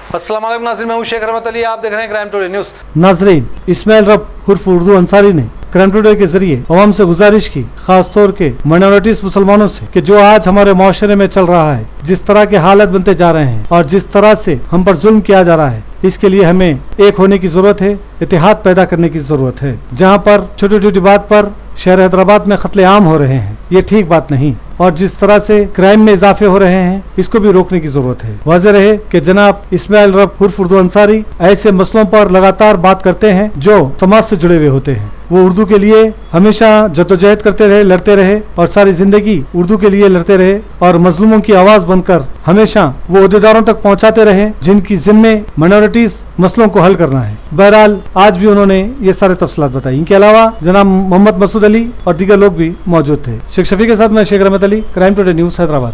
अस्सलाम वालेकुम नाज़रीन, मैं हूं शेख रहमत अली, आप देख रहे हैं क्राइम टुडे न्यूज़। नाजरीन, इस्माइल रब उर्फ उर्दू अंसारी ने क्राइम टुडे के जरिए अवाम से गुजारिश की, खास तौर के माइनॉरिटीज मुसलमानों से, कि जो आज हमारे माशरे में चल रहा है, जिस तरह के हालत बनते जा रहे हैं और जिस तरह से हम पर जुल्म किया जा रहा है, इसके लिए हमें एक होने की जरूरत है, इत्तेहाद पैदा करने की जरूरत है। जहाँ पर छोटी छोटी बात पर शहर हैदराबाद में कत्ले आम हो रहे हैं, ये ठीक बात नहीं, और जिस तरह से क्राइम में इजाफे हो रहे हैं, इसको भी रोकने की जरूरत है। वाज़ेह रहे कि जनाब इस्माइल रब उर्फ उर्दू अंसारी ऐसे मसलों पर लगातार बात करते हैं जो समाज से जुड़े हुए होते हैं। वो उर्दू के लिए हमेशा जद्दोजहद करते रहे, लड़ते रहे और सारी जिंदगी उर्दू के लिए लड़ते रहे और मजलूमों की आवाज बनकर हमेशा वो अहदेदारों तक पहुंचाते रहे जिनकी जिम्मे माइनॉरिटीज मसलों को हल करना है। बहरहाल आज भी उन्होंने ये सारे तफसीलात बताई। इनके अलावा जनाब मोहम्मद मसूद अली और दीगर लोग भी मौजूद थे। शेख शफी के साथ मैं शेख रहमत Ali, crime today news Hyderabad.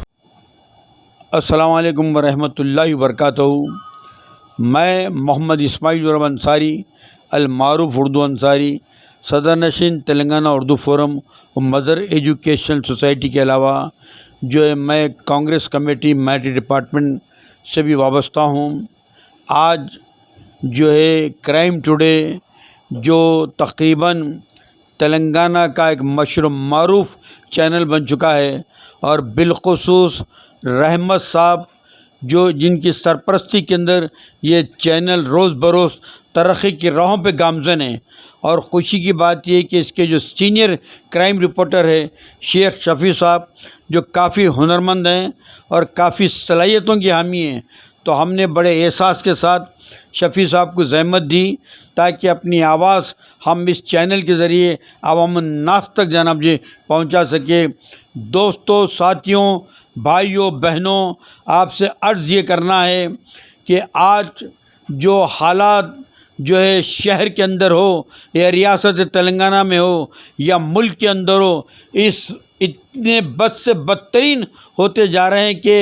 अस्सलाम वालेकुम वरहमतुल्लाहि वबरकातुहू। मैं मोहम्मद इस्माइल रब अंसारी अल मारूफ उर्दू अंसारी, सदर नशीन तेलंगाना उर्दू फोरम और मदर एजुकेशनल सोसाइटी के अलावा जो है मैं कांग्रेस कमेटी मैरिट डिपार्टमेंट से भी वाबस्ता हूँ। आज जो है क्राइम टुडे जो तकरीबन तेलंगाना का एक मशहूर मारूफ चैनल बन चुका है और बिलखुसूस रहमत साहब जो जिनकी सरपरस्ती के अंदर ये चैनल रोज़ बरोज़ तरक्की की राहों पे गामज़न है। और खुशी की बात यह कि इसके जो सीनियर क्राइम रिपोर्टर है शेख शफ़ी साहब जो काफ़ी हुनरमंद हैं और काफ़ी सलाहियतों की हामी हैं, तो हमने बड़े एहसास के साथ शफ़ी साहब को ज़हमत दी ताकि अपनी आवाज़ हम इस चैनल के ज़रिए अवामुन नास तक जनाब जी पहुंचा सके। दोस्तों, साथियों, भाइयों, बहनों, आपसे अर्ज़ ये करना है कि आज जो हालात जो है शहर के अंदर हो या रियासत तेलंगाना में हो या मुल्क के अंदर हो, इस इतने बद से बदतरीन होते जा रहे हैं कि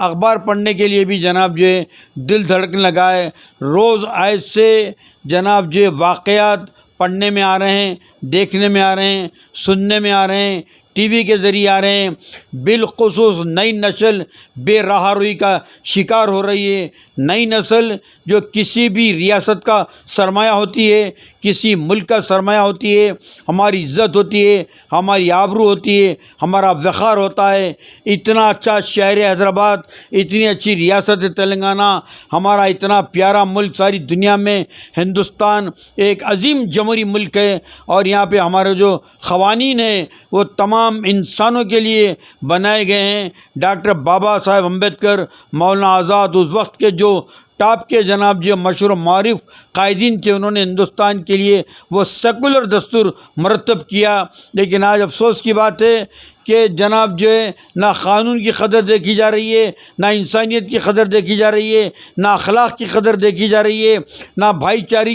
अखबार पढ़ने के लिए भी जनाब जो है दिल धड़कने लगा है। रोज़ ऐसे जनाब जो वाक़यात पढ़ने में आ रहे हैं, देखने में आ रहे हैं, सुनने में आ रहे हैं, टीवी के ज़रिए आ रहे हैं। बिलखुसूस नई नस्ल बेराहरुई का शिकार हो रही है। नई नस्ल जो किसी भी रियासत का सरमाया होती है, किसी मुल्क का सरमाया होती है, हमारी इज़्ज़त होती है, हमारी आबरू होती है, हमारा वक़ार होता है। इतना अच्छा शहर हैदराबाद, इतनी अच्छी रियासत तेलंगाना, हमारा इतना प्यारा मुल्क सारी दुनिया में, हिंदुस्तान एक अजीम जमहूरी मुल्क है और यहाँ पे हमारे जो क़वानीन हैं वो तमाम इंसानों के लिए बनाए गए हैं। डॉक्टर बाबा साहेब अम्बेडकर, मौलाना आज़ाद उस वक्त के जो टॉप के जनाब जो मशहूर मारिफ कायदीन थे, उन्होंने हिंदुस्तान के लिए वो सेकुलर दस्तूर मरतब किया। लेकिन आज अफसोस की बात है कि जनाब जो है ना क़ानून की कदर देखी जा रही है, ना इंसानियत की कदर देखी जा रही है, ना अखलाक की कदर देखी जा रही है, ना भाईचारी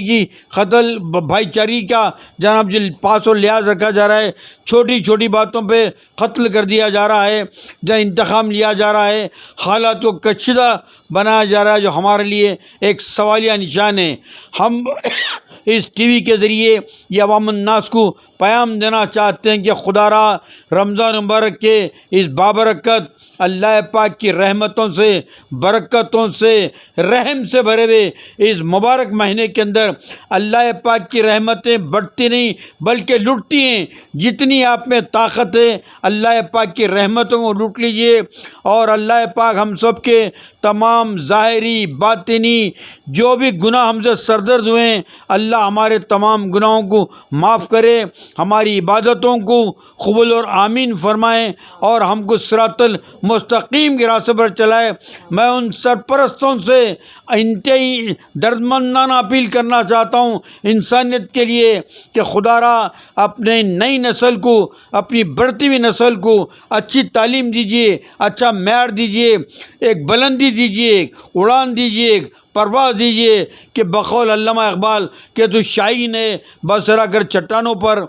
का जनाब जो पास और लिहाज रखा जा रहा है। छोटी छोटी बातों पे कत्ल कर दिया जा रहा है, जहाँ इंतकाम लिया जा रहा है, हालात को कशीदा बनाया जा रहा है, जो हमारे लिए एक सवालिया निशान है। हम इस टीवी के ज़रिए ये अवामुन नास को पैगाम देना चाहते हैं कि खुदारा रमज़ान मुबारक के इस बाबरकत अल्लाह पाक की रहमतों से, बरकतों से, रहम से भरे हुए इस मुबारक महीने के अंदर अल्लाह पाक की रहमतें बढ़ती नहीं बल्कि लुटती हैं। जितनी आप में ताकत है अल्लाह पाक की रहमतों को लूट लीजिए और अल्लाह पाक हम सब के तमाम ज़ाहिरी बातिनी जो भी गुनाह हमसे सरदर्द हुए हैं, अल्लाह हमारे तमाम गुनाहों को माफ़ करे, हमारी इबादतों को कबूल और आमीन फरमाएँ और हमको सिरातल मुस्तकीम के रास्ते पर चलाए। मैं उन सरपरस्तों से इंतहाई दर्दमंदाना अपील करना चाहता हूँ इंसानियत के लिए कि खुदारा अपने नई नस्ल को, अपनी बढ़ती हुई नस्ल को अच्छी तालीम दीजिए, अच्छा मैार दीजिए, एक बुलंदी दीजिए, उड़ान दीजिए, परवाह दीजिए कि बकौल अल्लामा इकबाल के तो शाहीन है बसरा कर चट्टानों पर।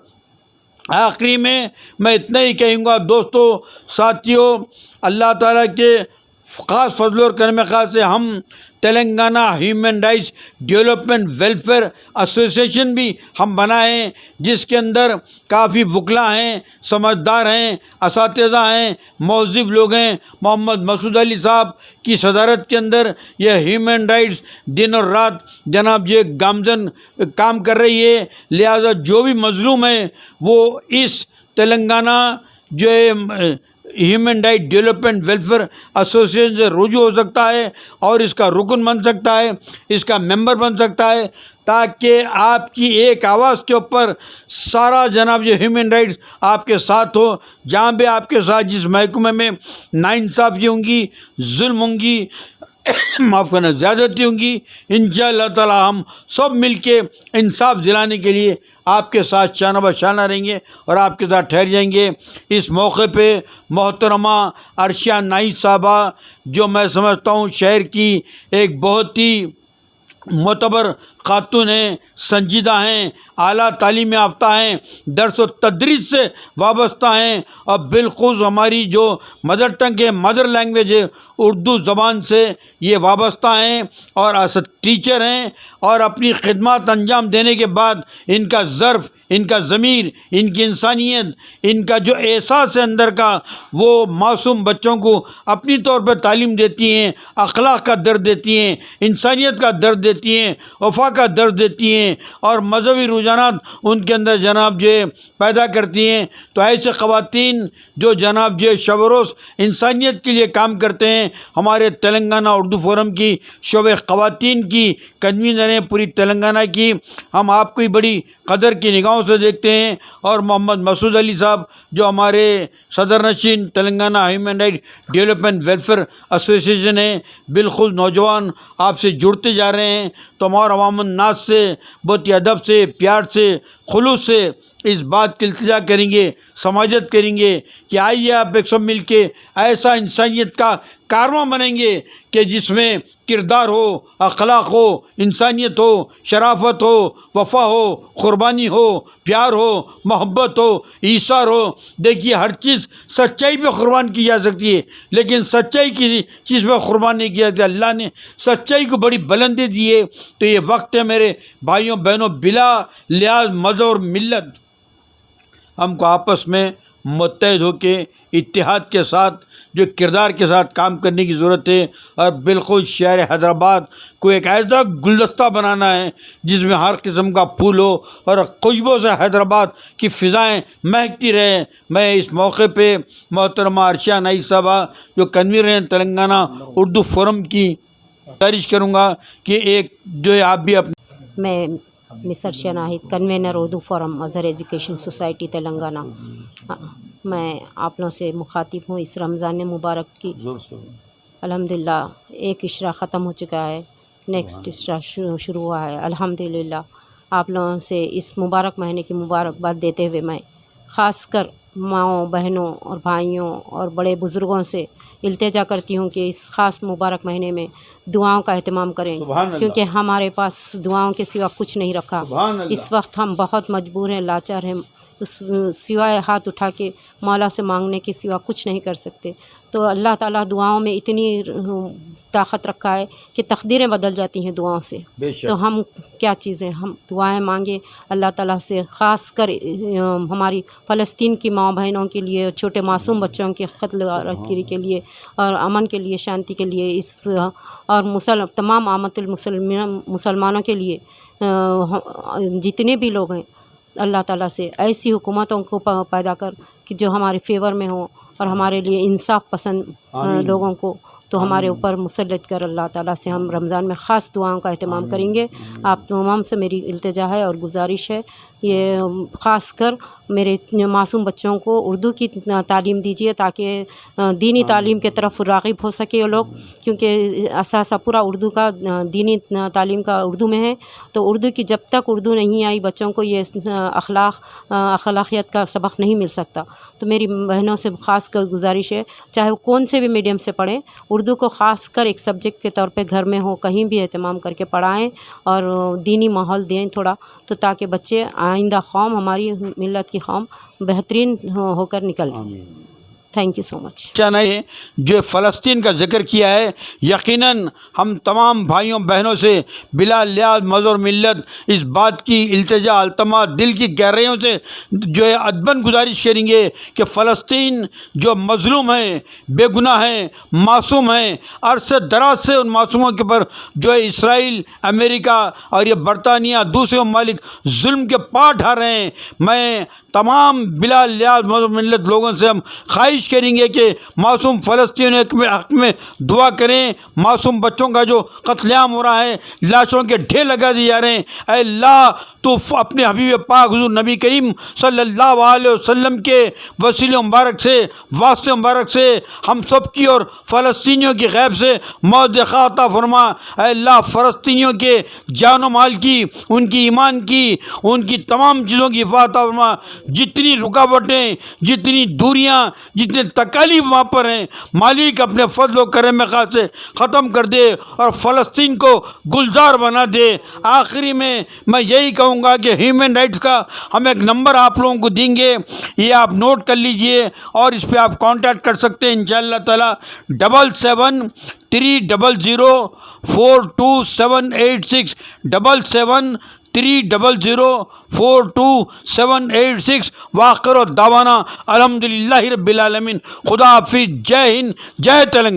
आखिरी में मैं इतना ही कहूँगा दोस्तों, साथियों, अल्लाह ताला के ख़ास फजल और करम ख़ास से हम Telangana human rights development welfare association بھی ہم بنائے ہیں، جس کے اندر کافی وکلاء ہیں، سمجھدار ہیں، اساتذہ ہیں، مہذب لوگ ہیں۔ محمد مسعود علی صاحب کی صدارت کے اندر یہ ہیومن رائٹس دن اور رات جناب یہ گامزن کام کر رہی ہے، لہذا جو بھی مظلوم ہے وہ اس تلنگانہ جو human right development welfare association سے رجوع ہو سکتا ہے اور اس کا رکن بن سکتا ہے، اس کا ممبر بن سکتا ہے، تاکہ آپ کی ایک آواز کے اوپر سارا جناب یہ ہیومن رائٹس آپ کے ساتھ ہو۔ جہاں بھی آپ کے ساتھ جس محکمے میں ناانصافی ہوں گی، ظلم ہوں گی، معاف کرنا زیادتی ہوں گی، انشاءاللہ تعالی ہم سب مل کے انصاف دلانے کے لیے آپ کے ساتھ شانہ بہ شانہ رہیں گے اور آپ کے ساتھ ٹھہر جائیں گے۔ اس موقع پہ محترمہ عرشیہ نائک صاحبہ، جو میں سمجھتا ہوں شہر کی ایک بہت ہی معتبر خاتون ہیں، سنجیدہ ہیں، اعلیٰ تعلیم یافتہ ہیں، درس و تدریس سے وابستہ ہیں، اور بالخصوص ہماری جو مدر ٹنگ ہے، مدر لینگویج ہے اردو زبان سے یہ وابستہ ہیں اور ٹیچر ہیں، اور اپنی خدمات انجام دینے کے بعد ان کا ظرف، ان کا ضمیر، ان کی انسانیت، ان کا جو احساس ہے اندر کا، وہ معصوم بچوں کو اپنی طور پہ تعلیم دیتی ہیں، اخلاق کا درد دیتی ہیں، انسانیت کا درد دیتی ہیں، وفا کا درد دیتی ہیں، اور مذہبی رجحانات ان کے اندر جناب جو پیدا کرتی ہیں۔ تو ایسے خواتین جو جناب جو شب و روز انسانیت کے لیے کام کرتے ہیں، ہمارے تلنگانہ اردو فورم کی شعبہ خواتین کی کنوینر ہیں پوری تلنگانہ کی، ہم آپ کو بڑی قدر کی نگاہوں سے دیکھتے ہیں، اور محمد مسعود علی صاحب جو ہمارے صدر نشین Telangana human right development welfare association ہے، بالخصوص نوجوان آپ سے جڑتے جا رہے ہیں، تو ہمارا عوام الناس سے بہت ہی ادب سے، پیار سے، خلوص سے اس بات کی التجا کریں گے، سماجت کریں گے کہ آئیے آپ ایک سب مل کے ایسا انسانیت کا کارواں بنیں گے کہ جس میں کردار ہو، اخلاق ہو، انسانیت ہو، شرافت ہو، وفا ہو، قربانی ہو، پیار ہو، محبت ہو، ایثار ہو۔ دیکھیے ہر چیز سچائی پہ قربان کی جا سکتی ہے، لیکن سچائی کی چیز پہ قربان نہیں کیا جاتا۔ اللہ نے سچائی کو بڑی بلندی دی ہے۔ تو یہ وقت ہے میرے بھائیوں بہنوں، بلا لحاظ مذہب اور ملت ہم کو آپس میں متحد ہو کے اتحاد کے ساتھ جو کردار کے ساتھ کام کرنے کی ضرورت ہے، اور بالکل شہر حیدرآباد کو ایک ایسا گلدستہ بنانا ہے جس میں ہر قسم کا پھول ہو اور خوشبو سے حیدرآباد کی فضائیں مہکتی رہیں۔ میں اس موقع پہ محترمہ عرشیہ نائک صاحبہ جو کنوینر ہیں تلنگانہ اردو فورم کی تعریف کروں گا کہ ایک جو ہے آپ بھی اپنے میں Miss Arshiya Naik convener Urdu forum Azhar education society Telangana, میں آپ لوگوں سے مخاطب ہوں اس رمضان مبارک کی۔ الحمدللہ ایک اشرا ختم ہو چکا ہے، نیکسٹ اشرا شروع ہوا ہے۔ الحمدللہ آپ لوگوں سے اس مبارک مہینے کی مبارکباد دیتے ہوئے میں خاص کر ماؤں، بہنوں اور بھائیوں اور بڑے بزرگوں سے التجا کرتی ہوں کہ اس خاص مبارک مہینے میں دعاؤں کا اہتمام کریں، کیونکہ ہمارے پاس دعاؤں کے سوا کچھ نہیں رکھا۔ اس وقت ہم بہت مجبور ہیں، لاچار ہیں، اس سوائے ہاتھ اٹھا کے مولا سے مانگنے کے سوا کچھ نہیں کر سکتے۔ تو اللہ تعالیٰ دعاؤں میں اتنی طاقت رکھا ہے کہ تقدیریں بدل جاتی ہیں دعاؤں سے۔ تو ہم کیا چیزیں، ہم دعائیں مانگیں اللہ تعالیٰ سے، خاص کر ہماری فلسطین کی ماں بہنوں کے لیے، چھوٹے معصوم بچوں کے قتل گیری کے لیے، اور امن کے لیے، شانتی کے لیے، اس اور تمام عامت مسلمانوں کے لیے، جتنے بھی لوگ ہیں، اللہ تعالیٰ سے ایسی حکومتوں کو پیدا کر کہ جو ہمارے فیور میں ہوں اور ہمارے لیے انصاف پسند لوگوں کو تو ہمارے اوپر مسلط کر۔ اللہ تعالیٰ سے ہم رمضان میں خاص دعاؤں کا اہتمام کریں گے۔ آپ تمام سے میری التجا ہے اور گزارش ہے، یہ خاص کر میرے معصوم بچوں کو اردو کی تعلیم دیجیے تاکہ دینی تعلیم کے طرف راغب ہو سکے وہ لوگ، کیونکہ اثاثہ پورا اردو کا، دینی تعلیم کا اردو میں ہے۔ تو اردو کی جب تک اردو نہیں آئی بچوں کو یہ اخلاقیات کا سبق نہیں مل سکتا۔ تو میری بہنوں سے خاص کر گزارش ہے، چاہے وہ کون سے بھی میڈیم سے پڑھیں، اردو کو خاص کر ایک سبجیکٹ کے طور پہ گھر میں ہو، کہیں بھی اہتمام کر کے پڑھائیں اور دینی ماحول دیں تھوڑا، تو تاکہ بچے آئندہ قوم، ہماری ملت کی قوم بہترین ہو کر نکلیں۔ Thank you so much. चना है जो फ़लस्तीन का जिक्र किया है, यकीनन हम तमाम भाइयों बहनों से बिला लिहाज मज़हब और मिल्लत इस बात की इल्तिजा अल्तमा दिल की गहराइयों से जो है अदबन गुजारिश करेंगे कि फ़लस्तीन जो मज़लूम है, बेगुनाह है, मासूम है, अरसे दराज से उन मासूमों के ऊपर जो है इसराइल, अमेरिका और ये बरतानिया दूसरे ममालिक जुल्म के पार ढा रहे हैं। मैं तमाम बिला लिहाज मज़हब मिल्लत लोगों से हम ख्वाहिश करेंगे कि मासूम फ़लस्तीनियों के हक़ में दुआ करें। मासूम बच्चों का जो कत्लेआम हो रहा है, लाशों के ढेर लगा दिए जा रहे हैं, ऐ अल्लाह तो अपने हबीब पाक हुज़ूर नबी करीम सल्लल्लाहु अलैहि वसल्लम के वसीले मुबारक से, वास्ते मुबारक से हम सब की और फ़लस्तीनियों की गैब से मौत अता फरमा। ऐ अल्लाह फ़लस्तीनियों के जान व माल की, उनकी ईमान की, उनकी तमाम चीज़ों की हिफाज़त फरमा। जितनी रुकावटें, जितनी दूरियां, जितने तकालीफ वहाँ पर हैं, मालिक अपने फजल व करम खास से ख़त्म कर दे और फ़लस्तीन को गुलजार बना दे। आखिरी में मैं यही कहूँगा कि ह्यूमन राइट्स का हम एक नंबर आप लोगों को देंगे, ये आप नोट कर लीजिए और इस पर आप कांटेक्ट कर सकते हैं इंशाअल्लाह ताला। 77304278 77304278 वाखिर दावाना अल्हम्दुलिल्लाहि रब्बिल आलमीन। खुदा हाफिज़। जय हिंद, जय तेलंगाना।